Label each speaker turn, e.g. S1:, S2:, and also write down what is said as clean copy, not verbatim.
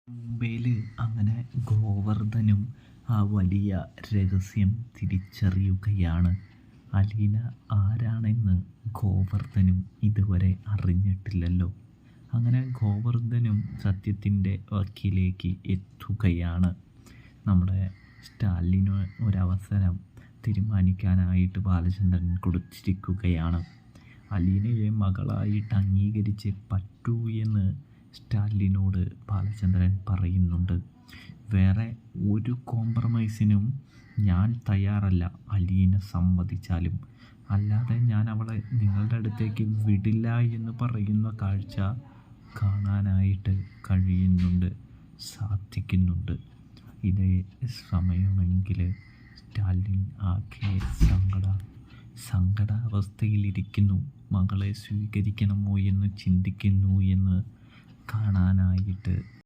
S1: മുംബൈയിൽ അങ്ങനെ ഗോവർദ്ധനും ആ വലിയ രഹസ്യം തിരിച്ചറിയുകയാണ്. അലീന ആരാണെന്ന് ഗോവർദ്ധനും ഇതുവരെ അറിഞ്ഞിട്ടില്ലല്ലോ. അങ്ങനെ ഗോവർദ്ധനും സത്യത്തിൻ്റെ വക്കിലേക്ക് എത്തുകയാണ്. നമ്മുടെ സ്റ്റാലിന് ഒരവസരം തീരുമാനിക്കാനായിട്ട് ബാലചന്ദ്രൻ കൊടുത്തിരിക്കുകയാണ്. അലീനയെ മകളായിട്ട് അംഗീകരിച്ച് പറ്റൂ എന്ന് സ്റ്റാലിനോട് ബാലചന്ദ്രൻ പറയുന്നുണ്ട്. വേറെ ഒരു കോംപ്രമൈസിനും ഞാൻ തയ്യാറല്ല, അലീന സമ്മതിച്ചാലും. അല്ലാതെ ഞാൻ അവളെ നിങ്ങളുടെ അടുത്തേക്ക് വിടില്ല എന്ന് പറയുന്ന കാഴ്ച കാണാനായിട്ട് കഴിയുന്നുണ്ട്, സാധിക്കുന്നുണ്ട്. ഇതേ സമയമെങ്കിൽ സ്റ്റാലിൻ ആകെ സങ്കടാവസ്ഥയിലിരിക്കുന്നു. മകളെ സ്വീകരിക്കണമോ എന്ന് ചിന്തിക്കുന്നു എന്ന് കാണാനായിട്ട്